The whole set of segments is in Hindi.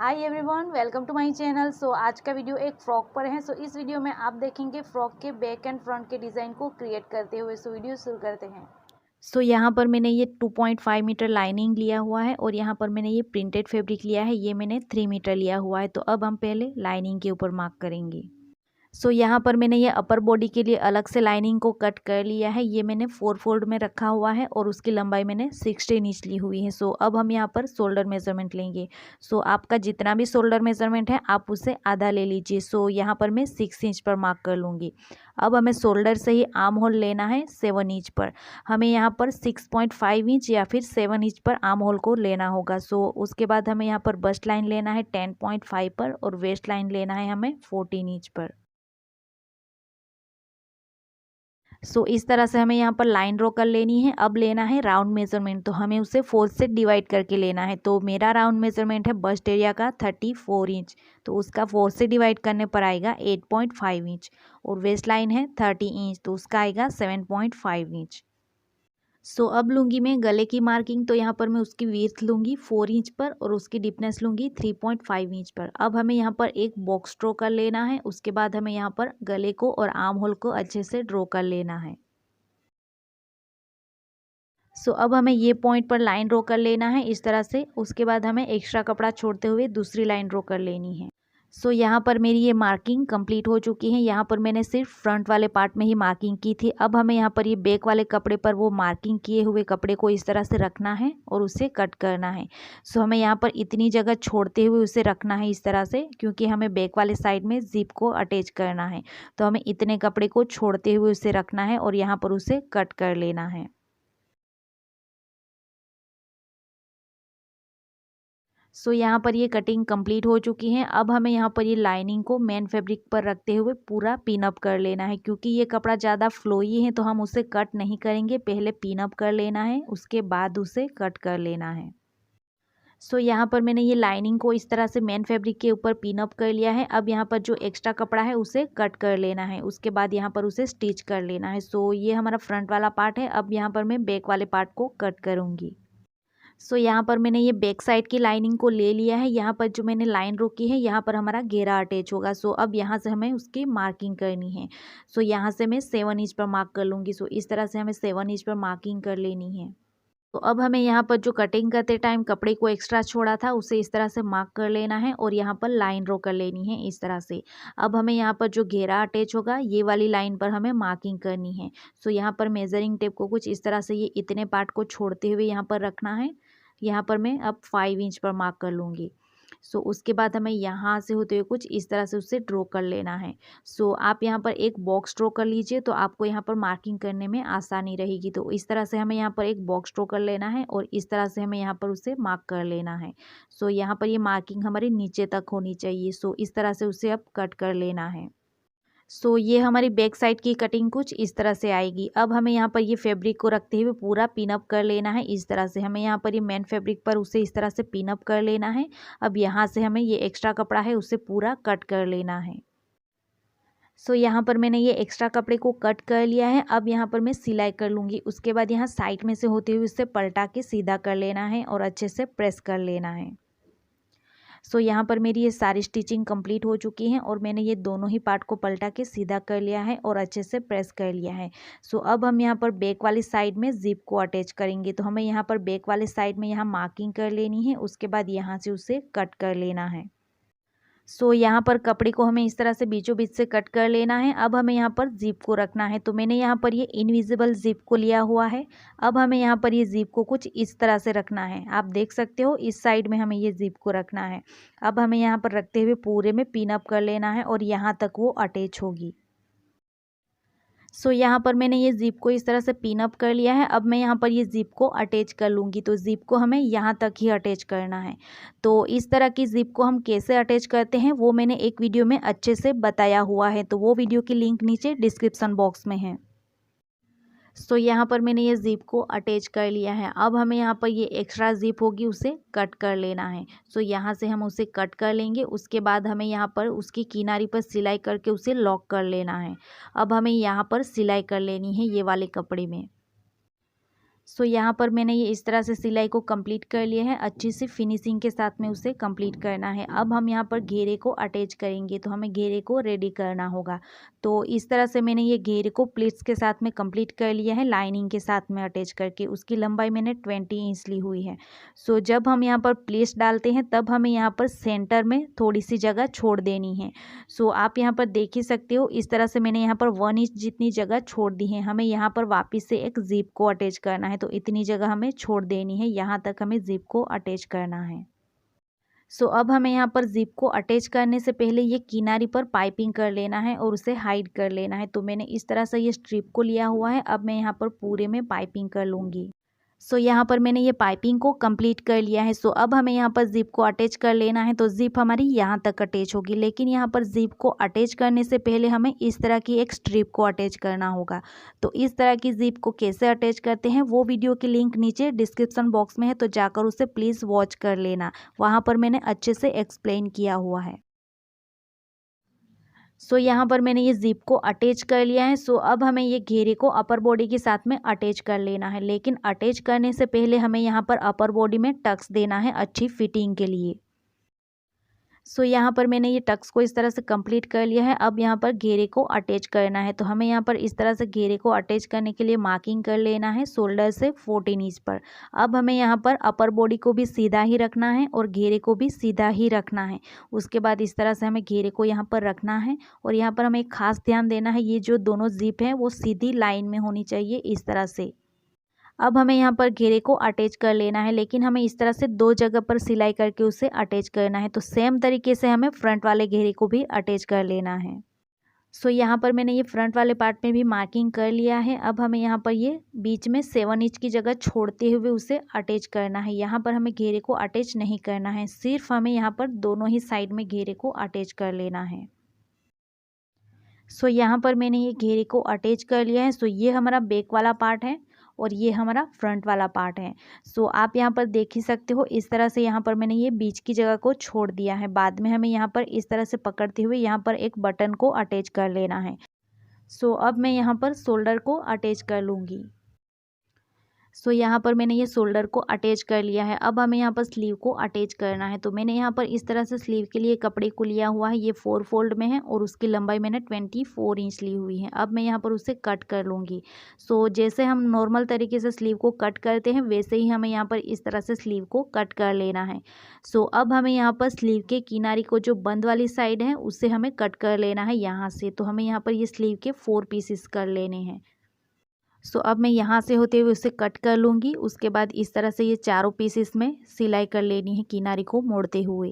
Hi everyone, welcome to my channel. आज का वीडियो एक फ्रॉक पर है। इस वीडियो में आप देखेंगे फ्रॉक के बैक एंड फ्रंट के डिज़ाइन को क्रिएट करते हुए। वीडियो शुरू करते हैं। यहाँ पर मैंने ये 2.5 मीटर लाइनिंग लिया हुआ है और यहाँ पर मैंने ये प्रिंटेड फैब्रिक लिया है। ये मैंने 3 मीटर लिया हुआ है। तो अब हम पहले लाइनिंग के ऊपर मार्क करेंगे। यहाँ पर मैंने ये अपर बॉडी के लिए अलग से लाइनिंग को कट कर लिया है। ये मैंने 4 फोल्ड में रखा हुआ है और उसकी लंबाई मैंने 16 इंच ली हुई है। अब हम यहाँ पर शोल्डर मेजरमेंट लेंगे। आपका जितना भी शोल्डर मेजरमेंट है आप उसे आधा ले लीजिए। यहाँ पर मैं 6 इंच पर मार्क कर लूँगी। अब हमें शोल्डर से ही आर्म होल लेना है 7 इंच पर। हमें यहाँ पर 6.5 इंच या फिर 7 इंच पर आर्म होल को लेना होगा। उसके बाद हमें यहाँ पर बस्ट लाइन लेना है 10.5 पर और वेस्ट लाइन लेना है हमें 14 इंच पर। इस तरह से हमें यहाँ पर लाइन ड्रॉ कर लेनी है। अब लेना है राउंड मेजरमेंट। तो हमें उसे 4 से डिवाइड करके लेना है। तो मेरा राउंड मेजरमेंट है बस्ट एरिया का 34 इंच। तो उसका 4 से डिवाइड करने पर आएगा 8.5 इंच और वेस्ट लाइन है 30 इंच। तो उसका आएगा 7.5 इंच। अब लूँगी मैं गले की मार्किंग। तो यहाँ पर मैं उसकी विड्थ लूँगी 4 इंच पर और उसकी डीपनेस लूँगी 3.5 इंच पर। अब हमें यहाँ पर एक बॉक्स ड्रॉ कर लेना है। उसके बाद हमें यहाँ पर गले को और आर्म होल को अच्छे से ड्रॉ कर लेना है। अब हमें ये पॉइंट पर लाइन ड्रॉ कर लेना है इस तरह से। उसके बाद हमें एक्स्ट्रा कपड़ा छोड़ते हुए दूसरी लाइन ड्रॉ कर लेनी है। यहाँ पर मेरी ये मार्किंग कंप्लीट हो चुकी है। यहाँ पर मैंने सिर्फ फ्रंट वाले पार्ट में ही मार्किंग की थी। अब हमें यहाँ पर ये बैक वाले कपड़े पर वो मार्किंग किए हुए कपड़े को इस तरह से रखना है और उसे कट करना है। हमें यहाँ पर इतनी जगह छोड़ते हुए उसे रखना है इस तरह से, क्योंकि हमें बैक वाले साइड में जिप को अटैच करना है। तो हमें इतने कपड़े को छोड़ते हुए उसे रखना है और यहाँ पर उसे कट कर लेना है। यहाँ पर ये कटिंग कंप्लीट हो चुकी है। अब हमें यहाँ पर ये लाइनिंग को मेन फैब्रिक पर रखते हुए पूरा पिन अप कर लेना है। क्योंकि ये कपड़ा ज़्यादा फ्लोई है तो हम उसे कट नहीं करेंगे, पहले पिन अप कर लेना है, उसके बाद उसे कट कर लेना है। यहाँ पर मैंने ये लाइनिंग को इस तरह से मेन फैब्रिक के ऊपर पिन अप कर लिया है। अब यहाँ पर जो एक्स्ट्रा कपड़ा है उसे कट कर लेना है, उसके बाद यहाँ पर उसे स्टिच कर लेना है। ये हमारा फ्रंट वाला पार्ट है। अब यहाँ पर मैं बैक वाले पार्ट को कट करूँगी। यहाँ पर मैंने ये बैक साइड की लाइनिंग को ले लिया है। यहाँ पर जो मैंने लाइन रोकी है यहाँ पर हमारा घेरा अटैच होगा। अब यहाँ से हमें उसकी मार्किंग करनी है। यहाँ से मैं 7 इंच पर मार्क कर लूँगी। इस तरह से हमें 7 इंच पर मार्किंग कर लेनी है। अब हमें यहाँ पर जो कटिंग करते टाइम कपड़े को एक्स्ट्रा छोड़ा था उसे इस तरह से मार्क कर लेना है और यहाँ पर लाइन ड्रॉ कर लेनी है इस तरह से। अब हमें यहाँ पर जो घेरा अटैच होगा ये वाली लाइन पर हमें मार्किंग करनी है। यहाँ पर मेजरिंग टेप को कुछ इस तरह से ये इतने पार्ट को छोड़ते हुए यहाँ पर रखना है। यहाँ पर मैं अब 5 इंच पर मार्क कर लूँगी। उसके बाद हमें यहाँ से होते हुए कुछ इस तरह से उसे ड्रॉ कर लेना है। आप यहाँ पर एक बॉक्स ड्रॉ कर लीजिए तो आपको यहाँ पर मार्किंग करने में आसानी रहेगी। तो इस तरह से हमें यहाँ पर एक बॉक्स ड्रॉ कर लेना है और इस तरह से हमें यहाँ पर उसे मार्क कर लेना है। यहाँ पर ये मार्किंग हमारी नीचे तक होनी चाहिए। इस तरह से उसे अब कट कर लेना है। ये हमारी बैक साइड की कटिंग कुछ इस तरह से आएगी। अब हमें यहाँ पर ये फैब्रिक को रखते हुए पूरा पिन अप कर लेना है इस तरह से। हमें यहाँ पर ये मेन फैब्रिक पर उसे इस तरह से पिन अप कर लेना है। अब यहाँ से हमें ये एक्स्ट्रा कपड़ा है उसे पूरा कट कर लेना है। यहाँ पर मैंने ये एक्स्ट्रा कपड़े को कट कर लिया है। अब यहाँ पर मैं सिलाई कर लूँगी। उसके बाद यहाँ साइड में से होते हुए उसे पलटा के सीधा कर लेना है और अच्छे से प्रेस कर लेना है। यहाँ पर मेरी ये सारी स्टिचिंग कंप्लीट हो चुकी है और मैंने ये दोनों ही पार्ट को पलटा के सीधा कर लिया है और अच्छे से प्रेस कर लिया है। अब हम यहाँ पर बैक वाली साइड में जिप को अटैच करेंगे। तो हमें यहाँ पर बैक वाले साइड में यहाँ मार्किंग कर लेनी है, उसके बाद यहाँ से उसे कट कर लेना है। यहाँ पर कपड़े को हमें इस तरह से बीचों बीच से कट कर लेना है। अब हमें यहाँ पर जिप को रखना है। तो मैंने यहाँ पर ये इनविजिबल जिप को लिया हुआ है। अब हमें यहाँ पर ये जिप को कुछ इस तरह से रखना है। आप देख सकते हो इस साइड में हमें ये जिप को रखना है। अब हमें यहाँ पर रखते हुए पूरे में पिन अप कर लेना है और यहाँ तक वो अटैच होगी। यहाँ पर मैंने ये जिप को इस तरह से पिन अप कर लिया है। अब मैं यहाँ पर ये जिप को अटैच कर लूँगी। तो जिप को हमें यहाँ तक ही अटैच करना है। तो इस तरह की जिप को हम कैसे अटैच करते हैं वो मैंने एक वीडियो में अच्छे से बताया हुआ है। तो वो वीडियो की लिंक नीचे डिस्क्रिप्शन बॉक्स में है। यहाँ पर मैंने ये जिप को अटैच कर लिया है। अब हमें यहाँ पर ये एक्स्ट्रा जिप होगी उसे कट कर लेना है। यहाँ से हम उसे कट कर लेंगे। उसके बाद हमें यहाँ पर उसकी किनारी पर सिलाई करके उसे लॉक कर लेना है। अब हमें यहाँ पर सिलाई कर लेनी है ये वाले कपड़े में। सो यहाँ पर मैंने ये इस तरह से सिलाई को कंप्लीट कर लिया है। अच्छी सी फिनिशिंग के साथ में उसे कंप्लीट करना है। अब हम यहाँ पर घेरे को अटैच करेंगे, तो हमें घेरे को रेडी करना होगा। तो इस तरह से मैंने ये घेरे को प्लीट्स के साथ में कंप्लीट कर लिया है, लाइनिंग के साथ में अटैच करके। उसकी लंबाई मैंने 20 इंच ली हुई है। सो जब हम यहाँ पर प्लीट्स डालते हैं तब हमें यहाँ पर सेंटर में थोड़ी सी जगह छोड़ देनी है। सो आप यहाँ पर देख ही सकते हो, इस तरह से मैंने यहाँ पर 1 इंच जितनी जगह छोड़ दी है। हमें यहाँ पर वापस से एक जिप को अटैच करना है, तो इतनी जगह हमें छोड़ देनी है। यहाँ तक हमें जिप को अटैच करना है। सो अब हमें यहाँ पर जिप को अटैच करने से पहले ये किनारी पर पाइपिंग कर लेना है और उसे हाइड कर लेना है। तो मैंने इस तरह से ये स्ट्रिप को लिया हुआ है। अब मैं यहाँ पर पूरे में पाइपिंग कर लूँगी। सो यहाँ पर मैंने ये पाइपिंग को कंप्लीट कर लिया है। सो अब हमें यहाँ पर जिप को अटैच कर लेना है। तो जिप हमारी यहाँ तक अटैच होगी, लेकिन यहाँ पर जिप को अटैच करने से पहले हमें इस तरह की एक स्ट्रिप को अटैच करना होगा। तो इस तरह की जिप को कैसे अटैच करते हैं वो वीडियो की लिंक नीचे डिस्क्रिप्शन बॉक्स में है, तो जाकर उसे प्लीज़ वॉच कर लेना। वहाँ पर मैंने अच्छे से एक्सप्लेन किया हुआ है। सो यहाँ पर मैंने ये जिप को अटैच कर लिया है। सो अब हमें ये घेरे को अपर बॉडी के साथ में अटैच कर लेना है, लेकिन अटैच करने से पहले हमें यहाँ पर अपर बॉडी में टक्स देना है अच्छी फिटिंग के लिए। सो यहाँ पर मैंने ये टक्स को इस तरह से कंप्लीट कर लिया है। अब यहाँ पर घेरे को अटैच करना है, तो हमें यहाँ पर इस तरह से घेरे को अटैच करने के लिए मार्किंग कर लेना है शोल्डर से 14 इंच पर। अब हमें यहाँ पर अपर बॉडी को भी सीधा ही रखना है और घेरे को भी सीधा ही रखना है। उसके बाद इस तरह से हमें घेरे को यहाँ पर रखना है और यहाँ पर हमें एक खास ध्यान देना है, ये जो दोनों जिप हैं वो सीधी लाइन में होनी चाहिए इस तरह से। अब हमें यहाँ पर घेरे को अटैच कर लेना है, लेकिन हमें इस तरह से 2 जगह पर सिलाई करके उसे अटैच करना है। तो सेम तरीके से हमें फ्रंट वाले घेरे को भी अटैच कर लेना है। सो यहाँ पर मैंने ये फ्रंट वाले पार्ट में भी मार्किंग कर लिया है। अब हमें यहाँ पर ये बीच में 7 इंच की जगह छोड़ते हुए उसे अटैच करना है। यहाँ पर हमें घेरे को अटैच नहीं करना है, सिर्फ हमें यहाँ पर दोनों ही साइड में घेरे को अटैच कर लेना है। सो यहाँ पर मैंने ये घेरे को अटैच कर लिया है। सो ये हमारा बैक वाला पार्ट है और ये हमारा फ्रंट वाला पार्ट है। सो आप यहाँ पर देख ही सकते हो, इस तरह से यहाँ पर मैंने ये बीच की जगह को छोड़ दिया है। बाद में हमें यहाँ पर इस तरह से पकड़ते हुए यहाँ पर एक बटन को अटैच कर लेना है। सो अब मैं यहाँ पर शोल्डर को अटैच कर लूँगी। सो यहाँ पर मैंने ये शोल्डर को अटैच कर लिया है। अब हमें यहाँ पर स्लीव को अटैच करना है। तो मैंने यहाँ पर इस तरह से स्लीव के लिए कपड़े को लिया हुआ है। ये 4 फोल्ड में है और उसकी लंबाई मैंने 24 इंच ली हुई है। अब मैं यहाँ पर उसे कट कर लूँगी। सो जैसे हम नॉर्मल तरीके से स्लीव को कट करते हैं वैसे ही हमें यहाँ पर इस तरह से स्लीव को कट कर लेना है। सो अब हमें यहाँ पर स्लीव के किनारे को जो बंद वाली साइड है उससे हमें कट कर लेना है यहाँ से। तो हमें यहाँ पर ये स्लीव के 4 पीसेस कर लेने हैं। सो अब मैं यहाँ से होते हुए उसे कट कर लूँगी। उसके बाद इस तरह से ये चारों पीसेस में सिलाई कर लेनी है किनारी को मोड़ते हुए।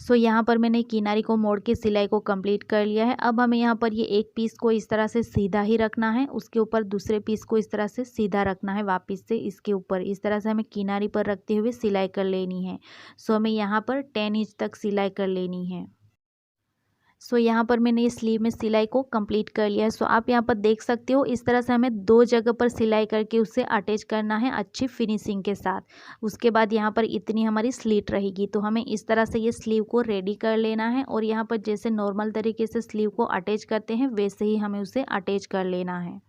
सो यहाँ पर मैंने किनारी को मोड़ के सिलाई को कंप्लीट कर लिया है। अब हमें यहाँ पर ये एक पीस को इस तरह से सीधा ही रखना है, उसके ऊपर दूसरे पीस को इस तरह से सीधा रखना है वापस से इसके ऊपर। इस तरह से हमें किनारी पर रखते हुए सिलाई कर लेनी है। सो हमें यहाँ पर 10 इंच तक सिलाई कर लेनी है। सो यहाँ पर मैंने ये स्लीव में सिलाई को कंप्लीट कर लिया है। सो आप यहाँ पर देख सकते हो, इस तरह से हमें 2 जगह पर सिलाई करके उसे अटैच करना है अच्छी फिनिशिंग के साथ। उसके बाद यहाँ पर इतनी हमारी स्लीट रहेगी, तो हमें इस तरह से ये स्लीव को रेडी कर लेना है और यहाँ पर जैसे नॉर्मल तरीके से स्लीव को अटैच करते हैं वैसे ही हमें उसे अटैच कर लेना है।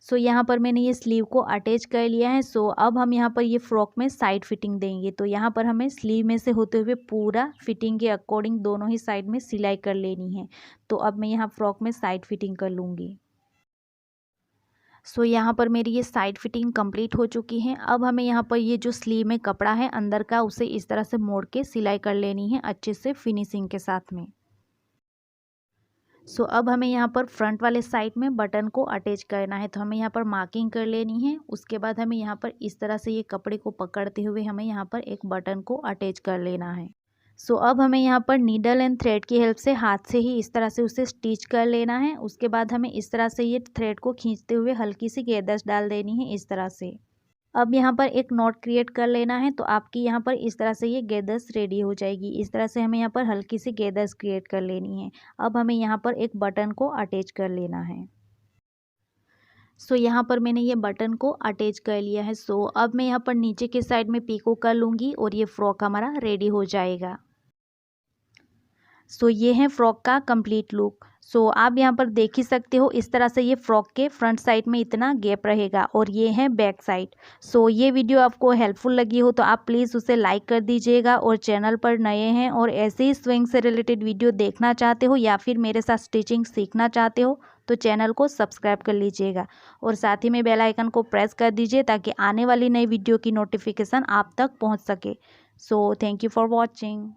सो यहाँ पर मैंने ये स्लीव को अटैच कर लिया है। सो अब हम यहाँ पर ये फ्रॉक में साइड फिटिंग देंगे। तो यहाँ पर हमें स्लीव में से होते हुए पूरा फिटिंग के अकॉर्डिंग दोनों ही साइड में सिलाई कर लेनी है। तो अब मैं यहाँ फ्रॉक में साइड फिटिंग कर लूँगी। सो यहाँ पर मेरी ये साइड फिटिंग कंप्लीट हो चुकी है। अब हमें यहाँ पर ये जो स्लीव में कपड़ा है अंदर का उसे इस तरह से मोड़ के सिलाई कर लेनी है अच्छे से फिनिशिंग के साथ में। सो अब हमें यहाँ पर फ्रंट वाले साइड में बटन को अटैच करना है। तो हमें यहाँ पर मार्किंग कर लेनी है। उसके बाद हमें यहाँ पर इस तरह से ये कपड़े को पकड़ते हुए हमें यहाँ पर एक बटन को अटैच कर लेना है। सो अब हमें यहाँ पर नीडल एंड थ्रेड की हेल्प से हाथ से ही इस तरह से उसे स्टिच कर लेना है। उसके बाद हमें इस तरह से ये थ्रेड को खींचते हुए हल्की सी गेदर्स डाल देनी है इस तरह से। अब यहाँ पर एक नॉट क्रिएट कर लेना है। तो आपकी यहाँ पर इस तरह से ये गेदर्स रेडी हो जाएगी। इस तरह से हमें यहाँ पर हल्की सी गेदर्स क्रिएट कर लेनी है। अब हमें यहाँ पर एक बटन को अटैच कर लेना है। सो यहाँ पर मैंने ये बटन को अटैच कर लिया है। सो अब मैं यहाँ पर नीचे के साइड में पीको कर लूँगी और ये फ्रॉक हमारा रेडी हो जाएगा। सो ये है फ्रॉक का कंप्लीट लुक। सो आप यहाँ पर देख ही सकते हो इस तरह से ये फ्रॉक के फ्रंट साइड में इतना गैप रहेगा और ये है बैक साइड। सो ये वीडियो आपको हेल्पफुल लगी हो तो आप प्लीज़ उसे लाइक कर दीजिएगा और चैनल पर नए हैं और ऐसे ही स्विंग से रिलेटेड वीडियो देखना चाहते हो या फिर मेरे साथ स्टिचिंग सीखना चाहते हो तो चैनल को सब्सक्राइब कर लीजिएगा और साथ ही में बेल आइकन को प्रेस कर दीजिए ताकि आने वाली नई वीडियो की नोटिफिकेशन आप तक पहुँच सके। So thank you for watching.